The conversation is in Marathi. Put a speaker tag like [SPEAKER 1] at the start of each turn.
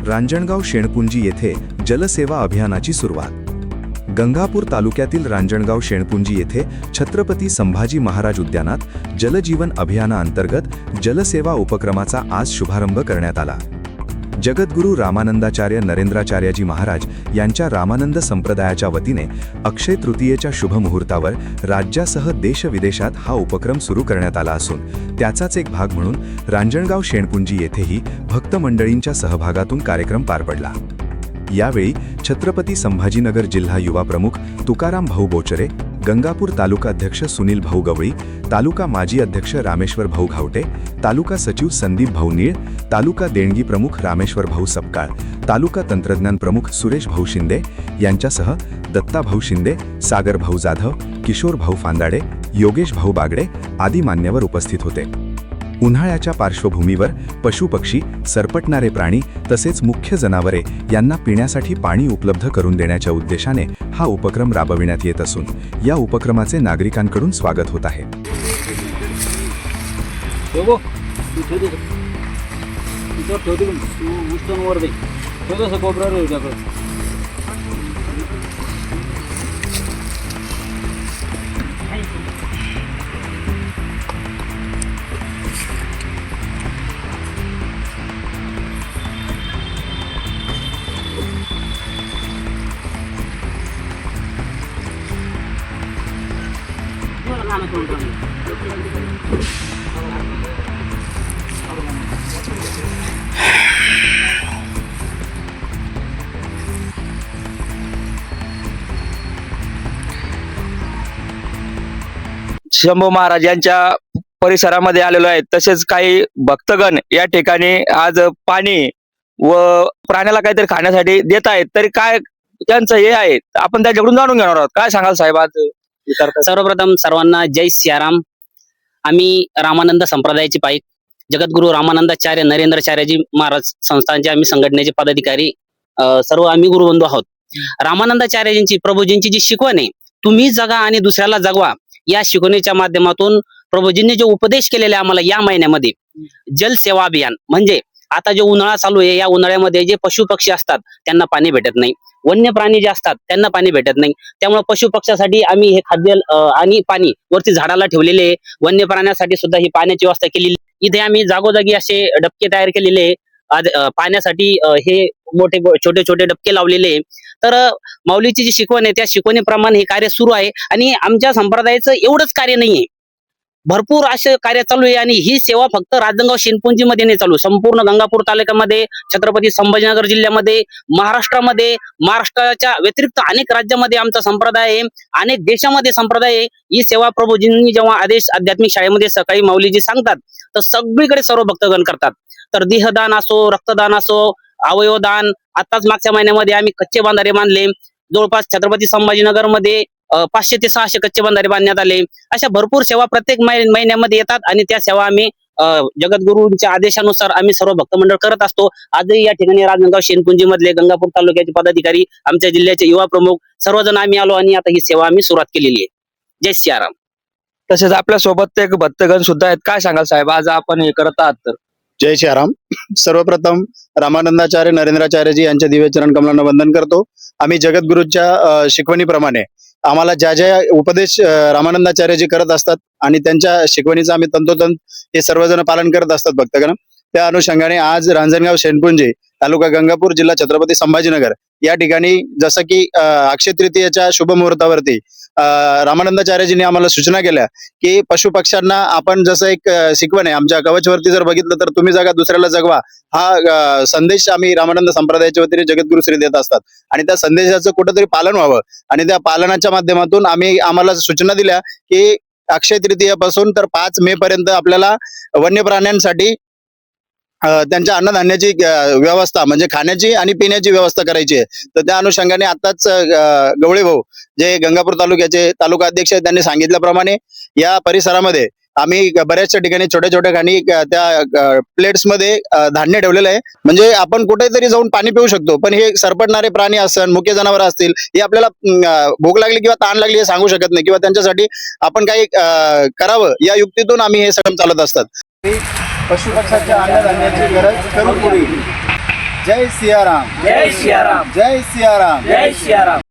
[SPEAKER 1] रांजणगाव शेणपुंजी येथे जलसेवा अभियानाची सुरुवात। गंगापूर तालुक्यातील रांजणगाव शेणपुंजी येथे छत्रपती संभाजी महाराज उद्यानात जलजीवन अभियानाअंतर्गत जलसेवा उपक्रमाचा आज शुभारंभ करण्यात आला। जगद्गुरू रामानंदाचार्य नरेंद्राचार्यजी महाराज यांच्या रामानंद संप्रदायाच्या वतीने अक्षय तृतीयेच्या शुभ मुहूर्तावर राज्यासह देशविदेशात हा उपक्रम सुरू करण्यात आला असून त्याचाच एक भाग म्हणून रांजणगाव शेणपुंजी येथेही भक्त मंडळींच्या सहभागातून कार्यक्रम पार पडला। यावेळी छत्रपती संभाजीनगर जिल्हा युवा प्रमुख तुकाराम भाऊ बोचरे, गंगापूर तालुका अध्यक्ष सुनील भाऊ गवळी, तालुका माजी अध्यक्ष रामेश्वर भाऊ घावटे, तालुका सचिव संदीप भाऊ नीळ, तालुका देणगी प्रमुख रामेश्वर भाऊ सपकाळ, तालुका तंत्रज्ञान प्रमुख सुरेश भाऊ शिंदे यांच्यासह दत्ता भाऊ शिंदे, सागर भाऊ जाधव, किशोर भाऊ फांदाडे, योगेश भाऊ बागडे आदी मान्यवर उपस्थित होते। उन्हाळ्याच्या पार्श्वभूमीवर पशुपक्षी, सरपटणारे प्राणी तसेच मुख्य जनावरे यांना पिण्यासाठी पाणी उपलब्ध करून देण्याच्या उद्देशाने हा उपक्रम राबविण्यात येत असून या उपक्रमाचे नागरिकांकडून स्वागत होत आहे।
[SPEAKER 2] शंभू महाराज यांच्या परिसरामध्ये आलेलो आहे। तसेच काही भक्तगण या ठिकाणी आज पाणी व प्राण्याला काहीतरी खाण्यासाठी देत आहेत। तरी काय त्यांचं हे आहे आपण त्याच्याकडून जाणून घेणार आहोत। काय सांगाल साहेब आज?
[SPEAKER 3] सर्वप्रथम सर्वांना जय सियाराम। आम्ही रामानंद संप्रदायाचे पाईक जगद्गुरू रामानंदाचार्य नरेंद्राचार्यजी महाराज संस्थानचे आम्ही संघटनेचे पदाधिकारी सर्व आम्ही गुरुबंधू आहोत। रामानंदाचार्यजींची प्रभूजींची जी शिकवण आहे, तुम्ही जगा आणि दुसऱ्याला जगवा, या शिकवणीच्या माध्यमातून प्रभूजींनी जो उपदेश केलेला आहे आम्हाला या महिन्यामध्ये जल सेवा अभियान, म्हणजे आता जो उन्हाळा चालू आहे या उन्हाळ्यामध्ये जे पशु पक्षी असतात त्यांना पाणी भेटत नाही, वन्य प्राणी जे असतात त्यांना पाणी भेटत नाही। त्यामुळे पशु पक्ष्यासाठी आम्ही हे खाद्य आणि पाणी वरती झाडाला ठेवलेले आहे। वन्य प्राण्यासाठी सुद्धा ही पाण्याची व्यवस्था केलेली। इथे आम्ही जागोजागी असे डबके तयार केलेले पाण्यासाठी, हे मोठे छोटे छोटे डबके लावलेले। तर माऊलीची जी शिकवण आहे त्या शिकवणीप्रमाणे हे कार्य सुरू आहे आणि आमच्या संप्रदायाचं एवढंच कार्य नाहीये, भरपूर असे कार्य चालू आहे। आणि ही सेवा फक्त रांजणगाव शेणपुंजी मध्ये नाही चालू, संपूर्ण गंगापूर तालुक्यामध्ये, छत्रपती संभाजीनगर जिल्ह्यामध्ये, महाराष्ट्रामध्ये, महाराष्ट्राच्या व्यतिरिक्त अनेक राज्यामध्ये आमचा संप्रदाय आहे, अनेक देशामध्ये संप्रदाय आहे। ही सेवा प्रभूजींनी जेव्हा आदेश आध्यात्मिक शाळेमध्ये सकाळी माऊलीजी सांगतात तर सगळीकडे सर्व भक्तगण करतात। तर देहदान असो, रक्तदान असो, अवयवदान, आताच मागच्या महिन्यामध्ये आम्ही कच्चे बांधारे बांधले। जवळपास छत्रपती संभाजीनगर मध्ये 500 ते 600 कच्चे बांधारे बांधण्यात आले। अशा भरपूर सेवा प्रत्येक महिन्यामध्ये येतात आणि त्या सेवा आम्ही जगद्गुरूंच्या आदेशानुसार आम्ही सर्व भक्त मंडळ करत असतो। आजही या ठिकाणी रांजणगाव शेणपुंजी मधले गंगापूर तालुक्याचे पदाधिकारी, आमच्या जिल्ह्याचे युवा प्रमुख सर्वजण आम्ही आलो आणि आता ही सेवा आम्ही सुरुवात केलेली आहे। जय सियाराम।
[SPEAKER 2] तसेच आपल्या सोबत एक भक्तगण सुद्धा आहेत। काय सांगाल साहेब आज आपण हे करत आहात? तर
[SPEAKER 4] जय सियाराम। सर्वप्रथम रामानंदाचार्य नरेंद्राचार्यजी यांच्या दिव्य चरण कमलांना वंदन करतो। आम्ही जगद्गुरूच्या शिकवणीप्रमाणे आम्हाला ज्या ज्या उपदेश रामानंदाचार्यजी करत असतात आणि त्यांच्या शिकवणीचं आम्ही तंतोतंत हे सर्वजण पालन करत असतात भक्तगण। त्या अनुषंगाने आज रांजणगाव शेणपुंजी, तालुका गंगापूर, जिल्हा छत्रपती संभाजीनगर या ठिकाणी जसं की अक्षय तृतीयेच्या शुभ मुहूर्तावरती रामानंदाचार्यजींनी आम्हाला सूचना केल्या की पशु पक्ष्यांना आपण जसं एक शिकवण आहे आमच्या कवचवरती जर बघितलं तर तुम्ही जगा दुसऱ्याला जगवा, हा संदेश आम्ही रामानंद संप्रदायाच्या वतीने जगद्गुरू श्री देत असतात आणि त्या संदेशाचं कुठंतरी पालन व्हावं आणि त्या पालनाच्या माध्यमातून आम्हाला सूचना दिल्या की अक्षय तृतीयापासून तर 5 मे पर्यंत आपल्याला वन्य प्राण्यांसाठी त्यांच्या अन्नधान्याची व्यवस्था म्हणजे खाण्याची आणि पिण्याची व्यवस्था करायची आहे। तर त्या अनुषंगाने आताच गवळे भाऊ जे गंगापूर तालुक्याचे तालुका अध्यक्ष आहेत त्यांनी सांगितल्याप्रमाणे या परिसरामध्ये आम्ही बऱ्याचशा ठिकाणी छोट्या छोट्या खाणी त्या प्लेट्स मध्ये धान्य ठेवलेलं आहे। म्हणजे आपण कुठेतरी जाऊन पाणी पिऊ शकतो, पण हे सरपटणारे प्राणी असतील, मुख्य जनावर असतील, हे आपल्याला भूक लागली किंवा ताण लागली हे सांगू शकत नाही किंवा त्यांच्यासाठी आपण काही करावं या युक्तीतून आम्ही हे सगळं चालत असतात। पशुपक्ष्याच्या अन्नधान्याची गरज करून पुरी जय सियाराम
[SPEAKER 2] जय सियाराम
[SPEAKER 4] जय सियाराम
[SPEAKER 2] जय सियाराम